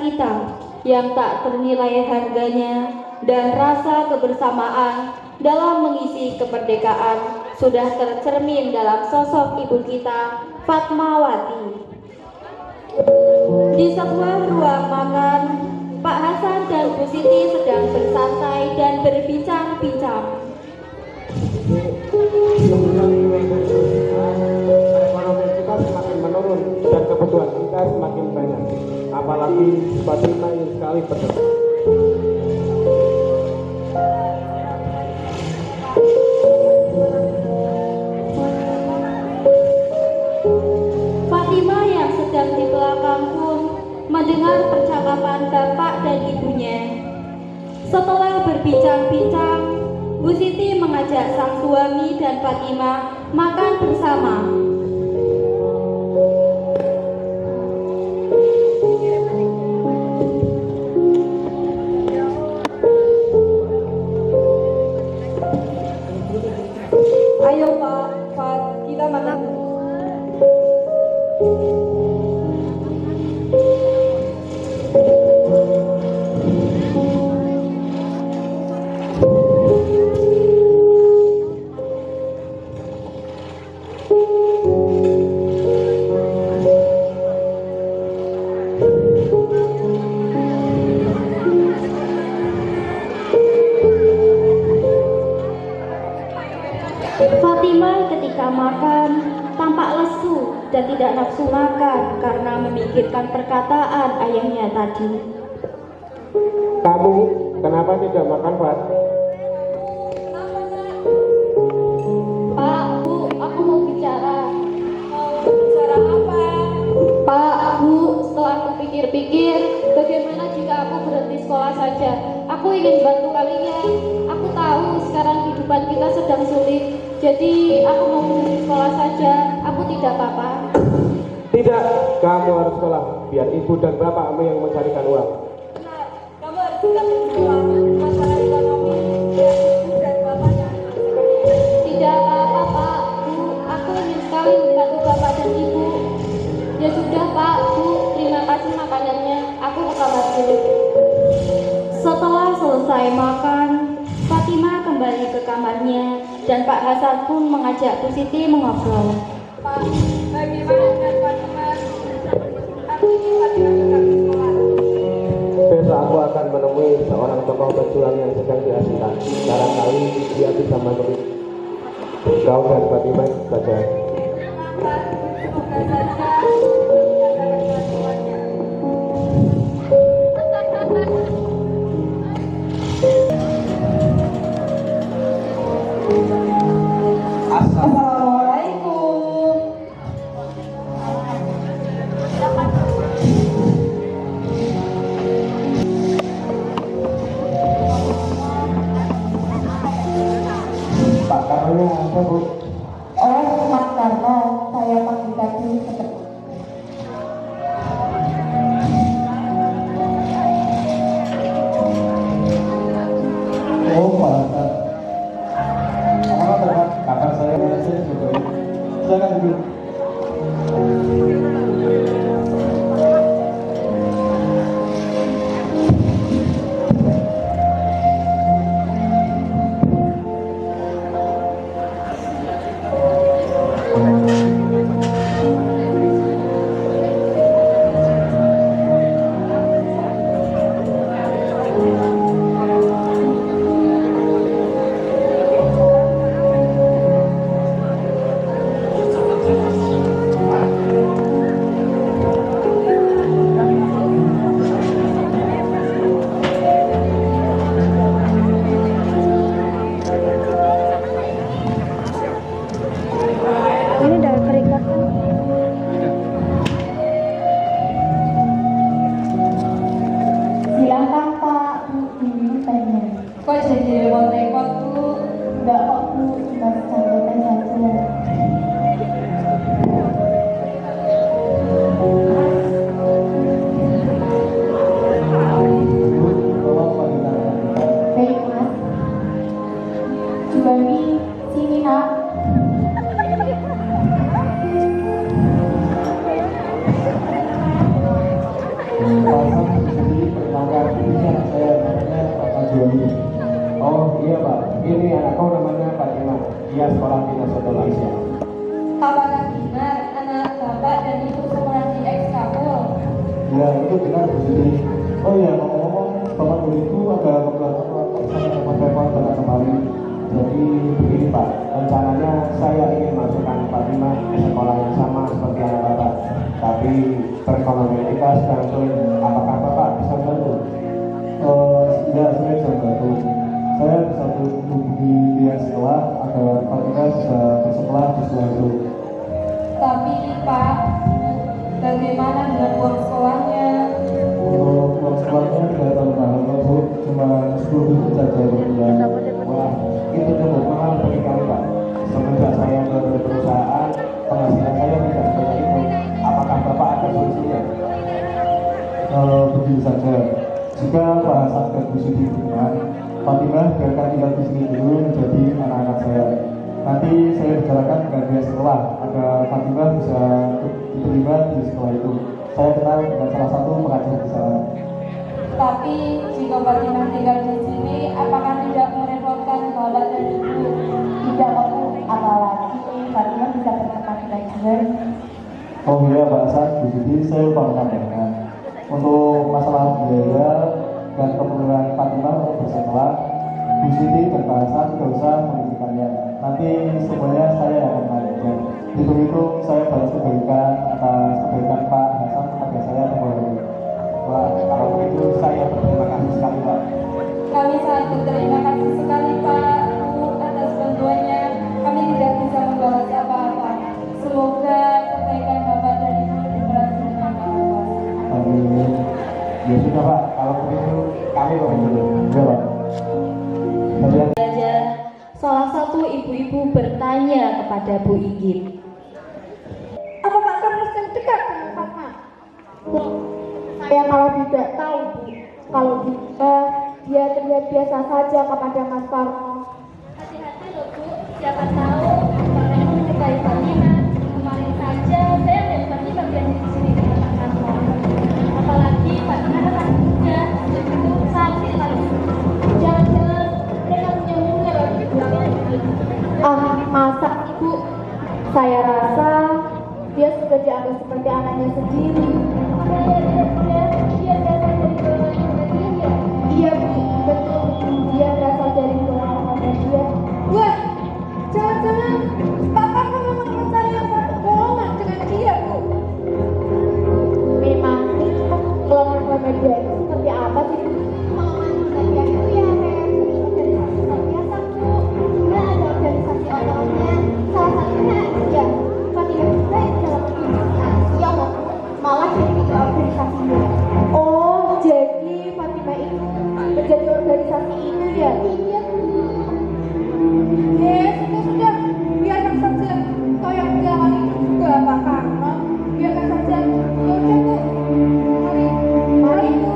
sukacita yang tak ternilai harganya dan rasa kebersamaan dalam mengisi kemerdekaan sudah tercermin dalam sosok ibu kita, Fatmawati. Di sebuah ruang makan, Pak Hasan dan Bu Siti sedang bersantai dan berbincang-bincang. Ekonomi kita semakin menurun dan kebutuhan kita semakin banyak, apalagi Fatimah ingin sekali berdebat. Fatimah yang sedang di belakang pun mendengar percakapan bapak dan ibunya. Setelah berbincang-bincang, Bu Siti mengajak sang suami dan Fatimah makan bersama. Ayo Pak, Fat, kita makan. Fatimah ketika makan tampak lesu dan tidak nafsu makan karena memikirkan perkataan ayahnya tadi. Kamu kenapa tidak makan, Fat? Pak, Bu, aku mau bicara. Mau bicara apa? Pak, Bu, setelah aku pikir-pikir, bagaimana jika aku berhenti sekolah saja? Aku ingin bantu kalian. Aku tahu sekarang kehidupan kita sedang sulit. Jadi aku mau berhenti sekolah saja. Aku tidak apa-apa. Tidak, kamu harus sekolah biar ibu dan bapakmu yang mencarikan uang. Benar, kamu harus juga berjuang masalah ekonomi dan ibu dan bapaknya. Tidak apa-apa, Pak, Bu. Aku ingin sekali membantu bapak dan ibu. Ya sudah, Pak, Bu. Terima kasih makanannya. Aku ke kamar dulu. Setelah selesai makan, Fatimah kembali ke kamarnya dan Pak Hasan pun mengajak Bu Siti mengobrol. Pak, bagaimana dengan Fatimah? Aku ingin Fatimah juga bersekolah. Besok aku akan menemui seorang tokoh pejuang yang sedang diasingkan. Barangkali dia bisa menemui kau dan Fatimah saja. Pak, semoga saja dikatakan bantuannya. Assalamualaikum. Pak Karno apa, Bu? Oh, Mas Karno, saya panggil tadi seperti Oh, Pak. Apa kabar, Pak? Kabar saya masih baik. Silakan, Bu. ini udah keringat. Silakan Pak, ini tanya. Kok jadi repot-repot, Bu? Enggak kok Bu, cuma santai saja. Baik Mas. Juwani, sini Nak. Pak Hasan jadi perkenalkan ini anak saya namanya Pak Joni. Oh iya Pak, ini anakku namanya Fatima. Dia sekolah di Nasional Asia. Apakah benar anak bapak dan ibu sekolah di ekskabul? Ya itu benar Bu Siti. Oh ya ngomong-ngomong Bapak Joni itu ada beberapa sama Mas Evan pada kemarin. Jadi begini Pak, rencananya saya ingin masukkan Fatima ke sekolah yang sama seperti anak Bapak. Tapi perekonomian kita sedang sulit. Apakah Bapak bisa bantu? Ya saya bisa bantu. Saya bisa menghubungi pihak sekolah agar Fatimah bisa bersekolah di sekolah itu. Tapi Pak, bagaimana dengan uang sekolahnya? Untuk uang sekolahnya tidak terlalu mahal kok Bu, cuma 10.000 saja per bulan. Wah, itu cukup mahal bagi kami Pak. Semenjak saya berusahaan, penghasilan saya tidak sebanyak itu. Apakah Bapak ada solusinya? Begini saja, jika Pak Hasan dan Bu Siti berkenan, Fatimah biarkan tinggal di sini dulu menjadi anak-anak saya. Nanti saya bicarakan dengan pihak sekolah agar Fatimah bisa diterima di sekolah itu. Saya kenal dengan salah satu pengajar di sana. Tapi jika Fatimah tinggal di sini, apakah tidak merepotkan bapak dan ibu? Tidak kok Bu, apalagi Fatimah bisa berteman dengan Jiwer. Oh iya Pak Hasan, Bu Siti, saya lupa menambahkan. Untuk masalah biaya dan keperluan Fatimah untuk bersekolah, Bu Siti dan Pak Hasan tidak usah memikirkannya. Nanti semuanya saya yang akan menanggung. Hitung-hitung saya balas kebaikan atas kebaikan Pak Hasan kepada saya kembali. Wah, kalau begitu saya berterima kasih sekali Pak. Kami sangat berterima kasih sekali Pak Bu atas bantuannya. Kami tidak bisa membalas apa-apa. Semoga kebaikan bapak dan ibu dibalas dengan apa-apa. Amin. Ya sudah Pak, kalau begitu kami pamit dulu. Ya Pak. Kalian Saja, salah satu ibu-ibu bertanya kepada Bu Inggit. Apakah kamu sedang dekat dengan Fatma? Saya kalau tidak tahu Bu, kalau dia terlihat biasa saja kepada Mas Karno. Hati-hati loh Bu, siapa tahu orang itu menyukai Fatimah. Kemarin saja saya dan Fatimah berada di sini dengan Mas Karno. Apalagi Fatimah akan muda, begitu cantik lagi. Jangan-jangan mereka punya hubungan lagi di belakang. Masa Ibu? Saya rasa dia sudah dianggap seperti anaknya sendiri. Dia berasal dari golongan dia. Iya Bu, betul. Dia berasal dari golongan dia. Wah, jangan-jangan bapakku memang mencari yang satu golongan dengan dia, Bu. Memang golongan dia itu seperti apa sih Bu? Golongan dia itu ya kayak organisasi luar biasa Bu. Dia ada organisasi orangnya. Salah satunya ya Fatimah juga yang dalam organisasi Asia loh Bu. Malah dia juga organisasinya. Oh, jadi Fatimah itu menjadi organisasi itu ya? Iya Bu. Sudah, biarkan saja. Kau yang bilang itu juga Pak Karno. Biarkan saja. Ya udah Bu. Mari, mari Bu.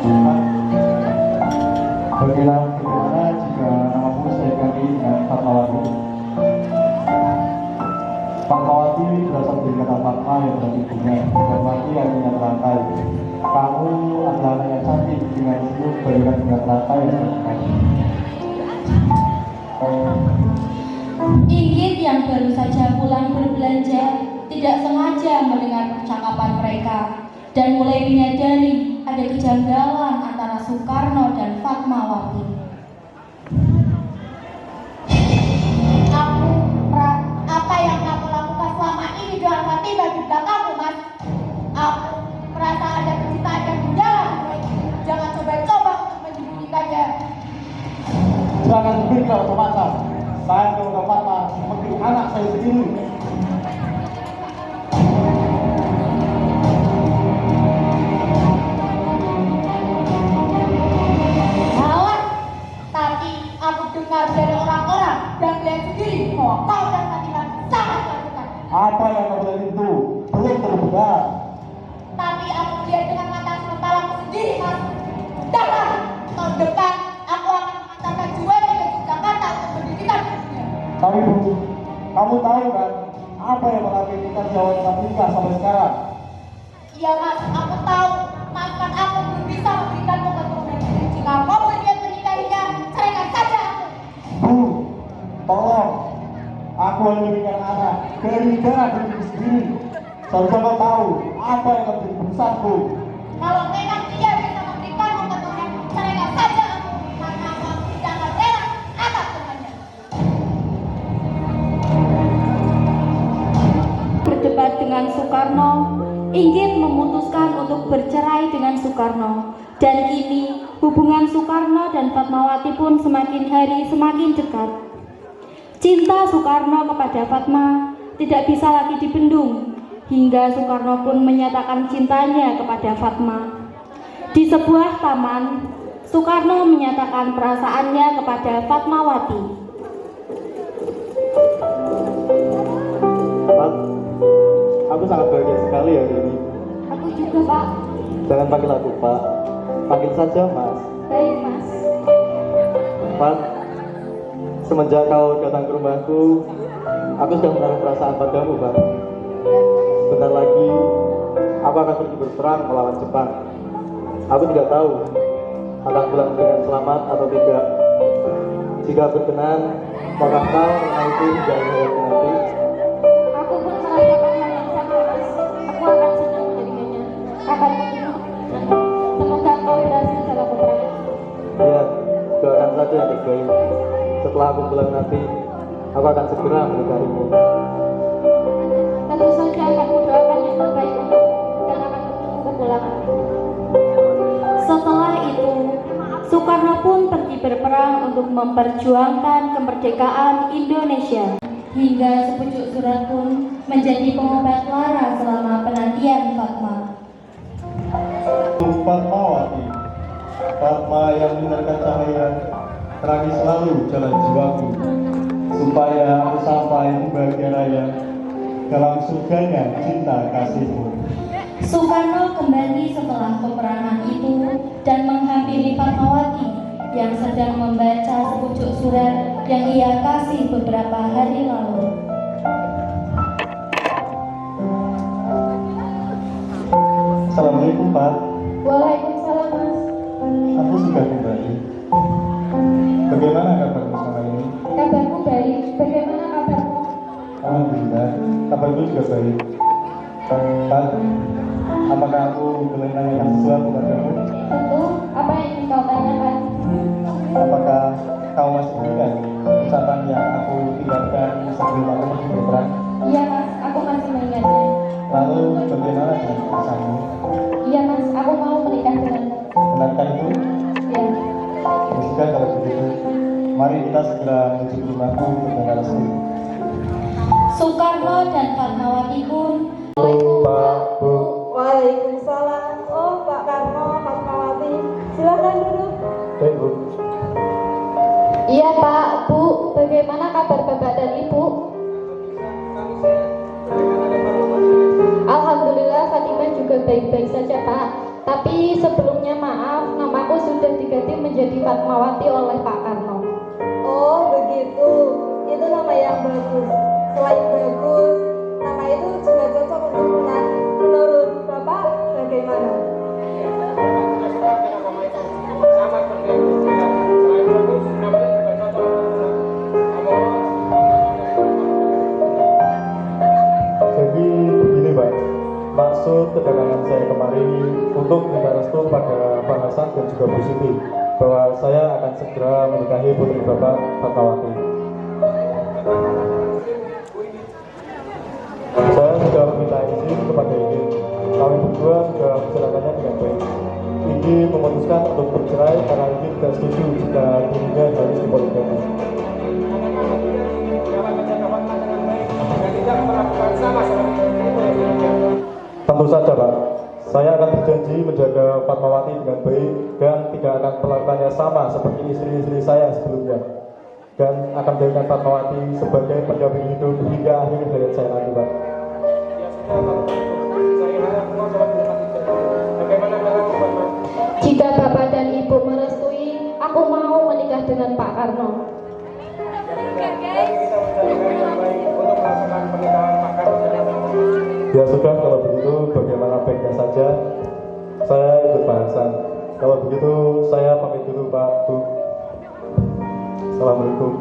Mari. bagaimana jika namamu saya ganti dengan Fatmawati? Fatmawati berasal dari kata Fatma yang berarti bunga dan Wati artinya teratai. Kamu adalah anak yang cantik dengan senyum bagaikan bunga teratai yang berkenan. Inggit yang baru saja pulang berbelanja tidak sengaja mendengar percakapan mereka dan mulai menyadari ada kejanggalan antara Soekarno dan Fatmawati. Apa yang kamu lakukan selama ini dengan Fatimah di belakangmu, Mas? Aku merasa ada kecintaan yang mendalam. Jangan coba-coba untuk menyembunyikannya. Jangan berbicara macam-macam. Saya menganggap Fatma seperti anak saya sendiri. Awas, tapi aku dengar dari orang-orang dan melihat sendiri bahwa kau dan Fatimah sangat melakukan. Apa yang kau bilang itu belum terbenar. Tapi aku melihat dengan mata kepalaku sendiri, Mas. Jangan, tahun depan aku akan mengantarkan Juweli ke Jakarta untuk pendidikan. Tapi Bu, kau Kamu tahu kan apa yang mengakibatkan nyawa kamu nikah sampai sekarang? Iya mas, aku tahu. Maafkan aku belum bisa memberikanmu keturunan. Jika kau berniat menikahinya, ceraikan saja aku. Bu, tolong. Aku hanya memberikan anak dari darah diri sendiri. Seharusnya kau tahu apa yang akan menjadi urusanku. Kalau memang tidak bisa memberikanmu keturunan, ceraikan saja aku. Karena aku tidak akan rela atas dengannya. Berdebat dengan Soekarno, ingin memutuskan untuk bercerai dengan Soekarno. Dan kini hubungan Soekarno dan Fatmawati pun semakin hari semakin dekat. Cinta Soekarno kepada Fatma tidak bisa lagi dibendung, hingga Soekarno pun menyatakan cintanya kepada Fatma. Di sebuah taman, Soekarno menyatakan perasaannya kepada Fatmawati. Pak, aku sangat bahagia sekali hari ini. Aku juga, Pak. Jangan panggil aku Pak, panggil saja Mas. Baik, Mas. Pak, semenjak kau datang ke rumahku, aku sudah menaruh perasaan padamu, Pak. Sebentar lagi, aku akan pergi berperang melawan Jepang. Aku tidak tahu akan pulang dengan selamat atau tidak. Jika berkenan, maukah kau mengenalku hingga akhir nanti? Aku pun merasakan hal yang sama, Mas. Aku akan senang menerimanya. Akan menunggu. Semoga kau berhasil dalam peperangan. Ya, doakan saja yang terbaik. Setelah aku pulang nanti, aku akan segera menikahimu. Tentu saja akan mendoakan yang terbaik untukmu dan akan menunggu kepulangan. Setelah itu, Soekarno pun pergi berperang untuk memperjuangkan kemerdekaan Indonesia. Hingga sepucuk surat pun menjadi pengobat lara selama penantian Fatma. Fatmawati, Fatma yang menyinarkan cahaya, terangi selalu jalan jiwaku, supaya aku sampai di bahagia raya dalam surganya cinta kasihmu. Soekarno kembali setelah peperangan itu dan menghampiri Fatmawati yang sedang membaca sepucuk surat yang ia kasih beberapa hari lalu. Assalamualaikum Pak, Waalaikumsalam, Mas. aku sudah kembali. Bagaimana kabarmu selama ini? Kabarku baik. Bagaimana kabarmu? Alhamdulillah, kabarku juga baik. Pak, apakah aku boleh nanya sesuatu padamu? Tentu. Apa yang ingin kau tanyakan? Apakah kau masih ingat ucapan yang aku tinggalkan sebelum aku pergi berperang? Iya, Mas. Aku masih mengingatnya. Lalu bagaimana dengan perasaanmu? Iya, Mas. Aku mau menikah denganmu. Benarkah itu? Ya. Jika kalau begitu, mari kita segera menuju ke rumahku untuk mendengar resmi. Soekarno dan Fatmawati pun Pak, Bu. Waalaikumsalam. Oh, Pak Karno, Fatmawati. Silakan duduk. Baik, Bu. Iya, Pak, Bu. Bagaimana kabar Bapak dan Ibu? Alhamdulillah Fatimah juga baik-baik saja, Pak. Tapi sebelumnya maaf, namaku sudah diganti menjadi Fatmawati oleh Pak Karno. Oh, begitu. Itu nama yang bagus. Selain bagus, nama itu juga cocok untuk Munan. Menurut Bapak, bagaimana? Jadi begini Pak, maksud kedatangan saya kemari untuk minta restu pada Pak Hasan dan juga Bu Siti bahwa saya akan segera menikahi putri Bapak Fatmawati. Saya sudah meminta izin kepada Indi. Kami berdua sudah menjalankannya dengan baik. Indi memutuskan untuk bercerai karena Indi tidak setuju jika dirinya harus dipoligami. Tentu saja Pak, saya akan berjanji menjaga Fatmawati dengan baik dan tidak akan melakukannya sama seperti istri-istri saya sebelumnya, dan akan menjadikan Fatmawati sebagai pendamping hidup hingga akhir hayat saya nanti Pak. Jika Bapak dan Ibu merestui, aku mau menikah dengan Pak Karno. Kita mencari yang baik untuk Ya sudah, kalau begitu bagaimana baiknya saja saya ikut Pak Hasan. Kalau begitu saya pamit dulu Pak, Bu. Assalamualaikum.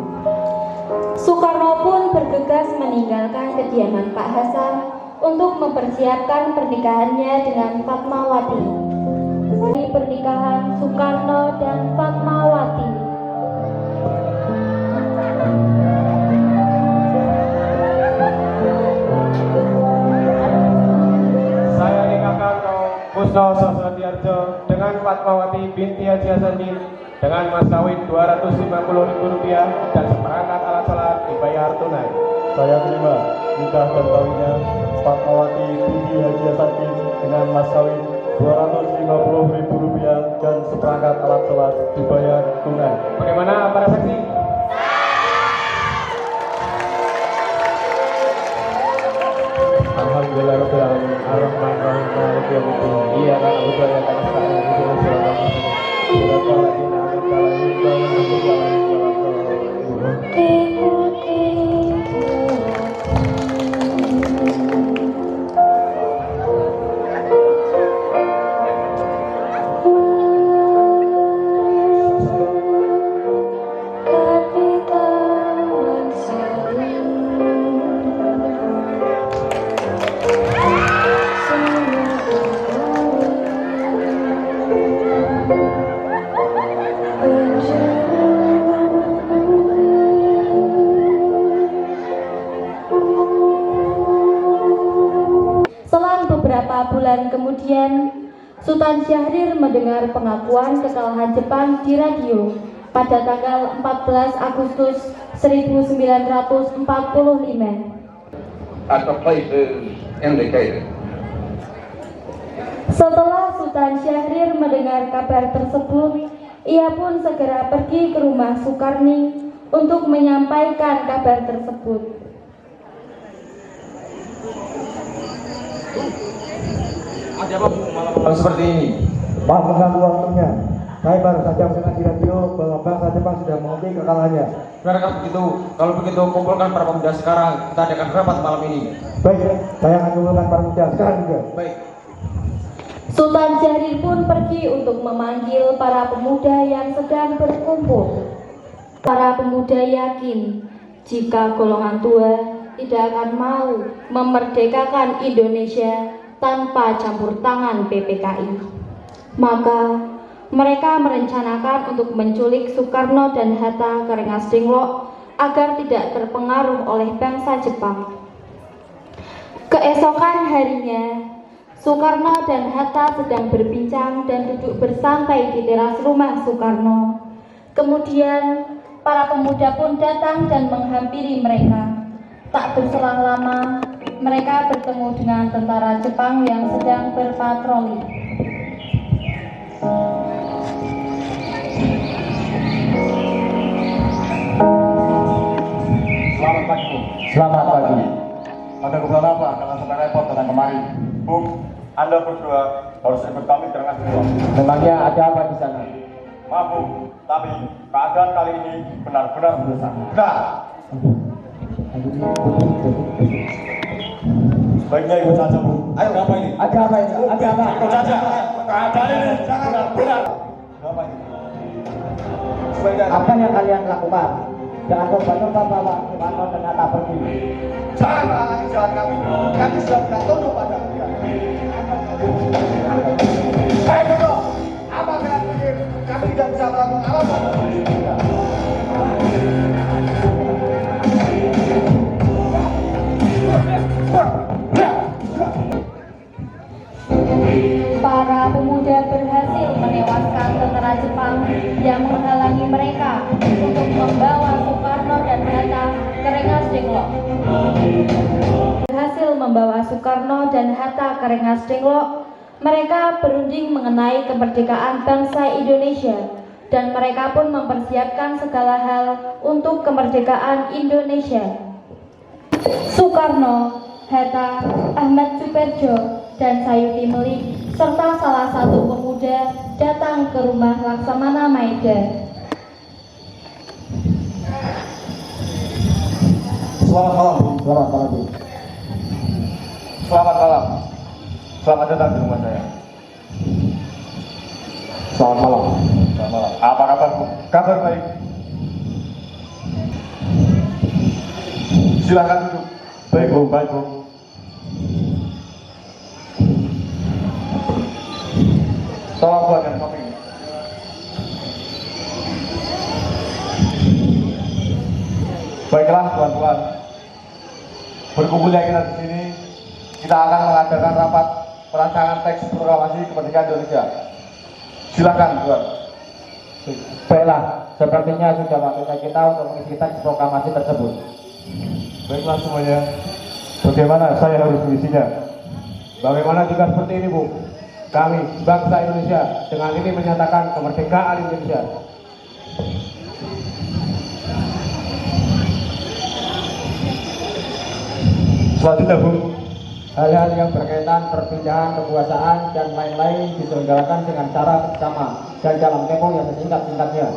Soekarno pun bergegas meninggalkan kediaman Pak Hasan untuk mempersiapkan pernikahannya dengan Fatmawati. Di pernikahan Soekarno dan Fatmawati. Saya nikahkan kau Kusno Sosodiarjo dengan Fatmawati binti Haji Hasanuddin dengan mas kawin Rp250.000 dan seperangkat alat sholat dibayar tunai. Saya terima nikah dan kawinnya Fatmawati binti Haji Hasanuddin dengan mas kawin Rp250.000 dan seperangkat alat sholat dibayar tunai. Bagaimana para saksi? Alhamdulillah rabbil alamin arrahmanir rahim maliki yaumiddin iyyaka na'budu wa iyyaka nasta'in ihdinas siratal mustaqim siratal ladzina an'amta 'alaihim ghairil maghdubi 'alaihim waladdallin. Selang beberapa bulan kemudian, Sultan Syahrir mendengar pengakuan kekalahan Jepang di radio pada tanggal 14 Agustus 1945. At the places indicated. Setelah Sultan Syahrir mendengar kabar tersebut, ia pun segera pergi ke rumah Sukarni untuk menyampaikan kabar tersebut. Ada apa malam seperti ini? Maaf mengganggu waktunya. Saya baru saja mendengar di radio bahwa bangsa Jepang sudah mengakui kekalahannya. Benarkah begitu? Kalau begitu kumpulkan para pemuda sekarang. Kita adakan rapat malam ini. Baik, saya akan kumpulkan para pemuda sekarang juga. Baik. Sultan Syahrir pun pergi untuk memanggil para pemuda yang sedang berkumpul. Para pemuda yakin jika golongan tua tidak akan mau memerdekakan Indonesia tanpa campur tangan PPKI. Maka mereka merencanakan untuk menculik Soekarno dan Hatta ke Rengas Dengklok agar tidak terpengaruh oleh bangsa Jepang. Keesokan harinya, Soekarno dan Hatta sedang berbincang dan duduk bersantai di teras rumah Soekarno. Kemudian para pemuda pun datang dan menghampiri mereka. Tak berselang lama, mereka bertemu dengan tentara Jepang yang sedang berpatroli. Selamat pagi, Bu. Selamat pagi. Ada keperluan apa? Karena sampai repot datang kemari. Bu, Anda berdua harus ikut kami ke Rengas Dengklok. Memangnya ada apa di sana? Maaf, Bu, tapi keadaan kali ini benar-benar mendesak. Nah, sebaiknya ikut saja, Bu. Ayo, apa ini? Ada apa ini? Ada apa? Ikut saja. Keadaan ini sangat benar. Apa ini? Sebaiknya Apa yang kalian lakukan? Jangan coba-coba bawa Soekarno dan Hatta pergi. jangan halangi jalan kami. Kami sudah tidak tunduk pada kalian. Saya dulu. Apa kalian pikir? Kami tidak bisa melakukan apa-apa. Para pemuda berhasil menewaskan tentara Jepang yang menghalangi mereka untuk membawa Soekarno dan Hatta ke Rengas Dengklok. Berhasil membawa Soekarno dan Hatta ke Rengas Dengklok, mereka berunding mengenai kemerdekaan bangsa Indonesia dan mereka pun mempersiapkan segala hal untuk kemerdekaan Indonesia. Soekarno, Hatta, Ahmad Suparjo, dan Sayuti Melik serta salah satu pemuda datang ke rumah Laksamana Maeda. Selamat malam, Bu. Selamat malam, Bu. Selamat malam. Selamat datang di rumah saya. Selamat malam. Selamat malam. Apa kabar, Bu? Kabar baik. Silakan duduk. Baik Bu, baik Bu. Tolong buatkan kopi. Baiklah, tuan-tuan. Berkumpulnya kita di sini, kita akan mengadakan rapat perancangan teks proklamasi kemerdekaan Indonesia. Silakan, tuan. Baiklah, sepertinya sudah waktunya kita untuk mengisi teks proklamasi tersebut. Baiklah semuanya, bagaimana saya harus mengisinya? Bagaimana jika seperti ini, Bu? Kami, bangsa Indonesia, dengan ini menyatakan kemerdekaan Indonesia. Selanjutnya Bu, hal-hal yang berkaitan perpindahan kekuasaan dan lain-lain diselenggarakan dengan cara bersama dan dalam tempo yang sesingkat-singkatnya.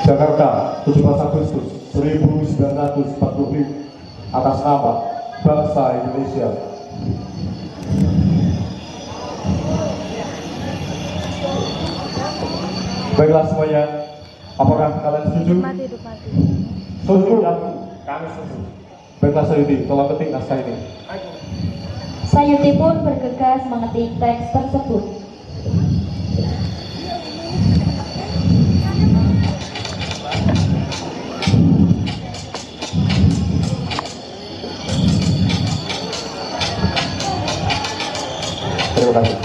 Jakarta, 17 Agustus 1945, atas nama bangsa Indonesia. Baiklah semuanya, apakah kalian setuju? Setuju ya, Bu? Kami setuju. Baiklah Sayuti, tolong ketik naskah ini. Sayuti pun bergegas mengetik teks tersebut. Terima kasih.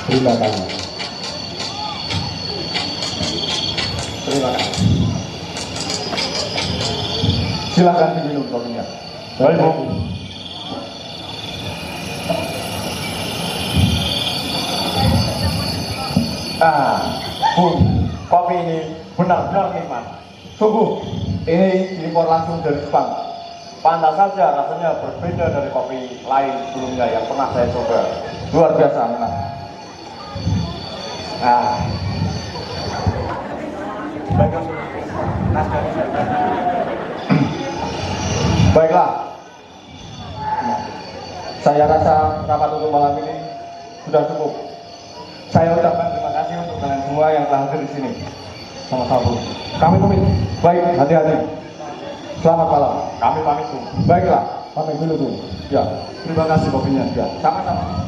Terima kasih. Terima kasih. Silakan diminum kopinya. Baik, Bu. Bu, kopi ini benar-benar nikmat. Sungguh, ini diimpor langsung dari Jepang. Pantas saja rasanya berbeda dari kopi lain sebelumnya yang pernah saya coba. Luar biasa enak. Baiklah. Saya rasa rapat untuk malam ini sudah cukup. Saya ucapkan terima kasih untuk kalian semua yang telah hadir di sini. Sama-sama. Kami pamit. Baik, hati-hati. Selamat malam. Kami pamit, Bu. Baiklah, pamit dulu, Bu. Ya, terima kasih kopinya. Ya, sama-sama.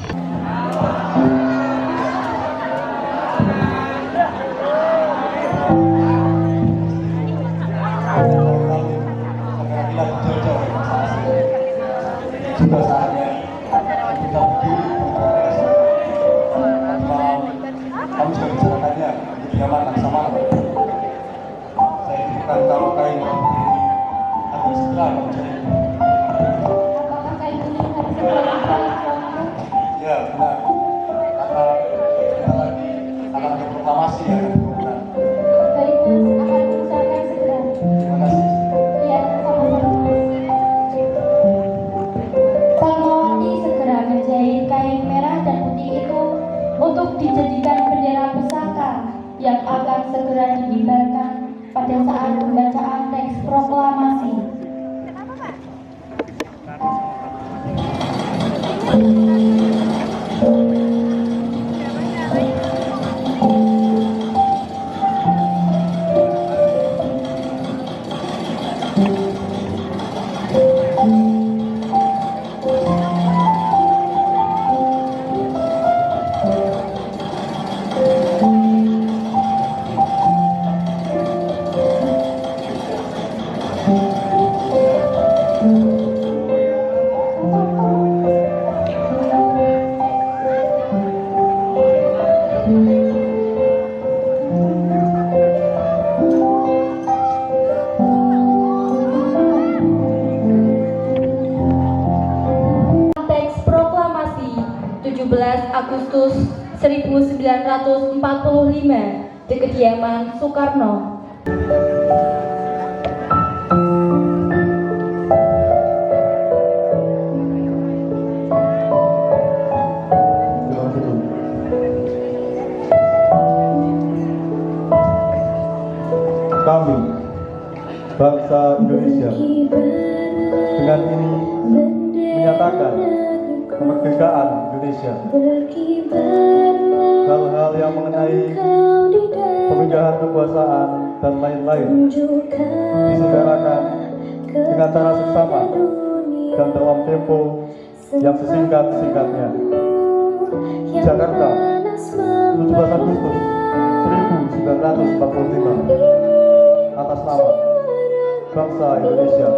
Sudah saatnya kita berdiri. Kami sudah bicarakannya di kediaman sama. Saya berikan kalau kain akan segera menjadi. Apakah kain ini harus dilakukan suamiku? Ya benar. Karena kita lagi akan ada proklamasi ya. Benar. Baik, Mas, akan diusahakan segera. Terima kasih. Iya, sama-sama. Fatmawati segera menjahit kain merah dan putih itu untuk dijadikan bendera pusaka yang akan segera dikibarkan pada saat pembacaan teks proklamasi. Teks proklamasi 17 Agustus 1945 di kediaman Soekarno. Indonesia. Dengan ini menyatakan kemerdekaan Indonesia. Hal-hal yang mengenai pemindahan kekuasaan dan lain-lain diselenggarakan dengan cara seksama dan dalam tempo yang sesingkat-singkatnya. Jakarta, 17 Agustus 1945. Atas nama bangsa Indonesia,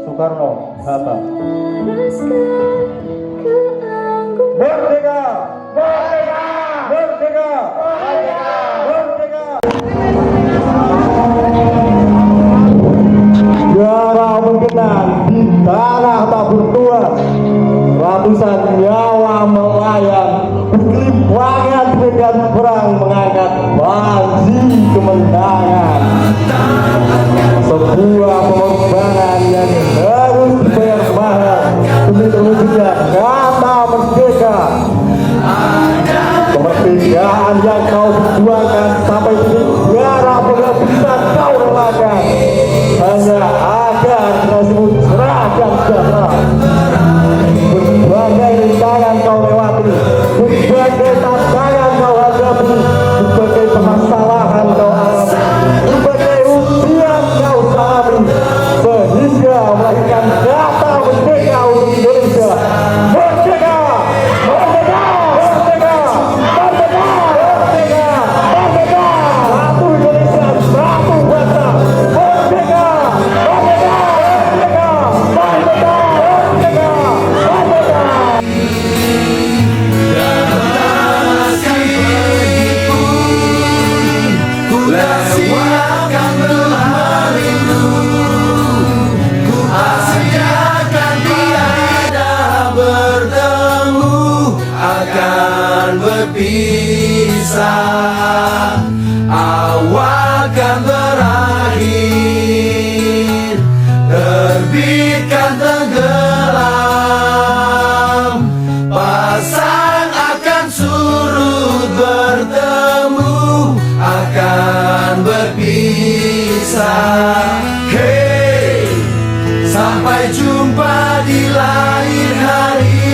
Soekarno Hatta. Merdeka! Merdeka! Merdeka! Merdeka! Tiara menggenang di tanah tabur tua, ratusan nyawa melayang berkelimpangan dengan perang mengangkat panji kemenangan. Sebuah pengorbanan yang harus dibayar mahal demi terwujudnya kata merdeka. Kemerdekaan yang kau perjuangkan sampai titik darah penghabisan kau relakan hanya agar generasimu cerah dan sejahtera. Berbagai rintangan kau lewati, berbagai tantangan kau hadapi, berbagai permasalahan kau alami, berbagai ujian kau salami, sehingga melahirkan kata merdeka untuk Indonesia. Merdeka! Merdeka! Merdeka! Merdeka! Merdeka! Merdeka! Satu Indonesia, satu bangsa. Merdeka! Merdeka! Merdeka! Merdeka! Merdeka! Merdeka! Berpisah, awal kan berakhir, terbitkan tenggelam, pasang akan surut, bertemu akan berpisah. Hey, sampai jumpa di lain hari.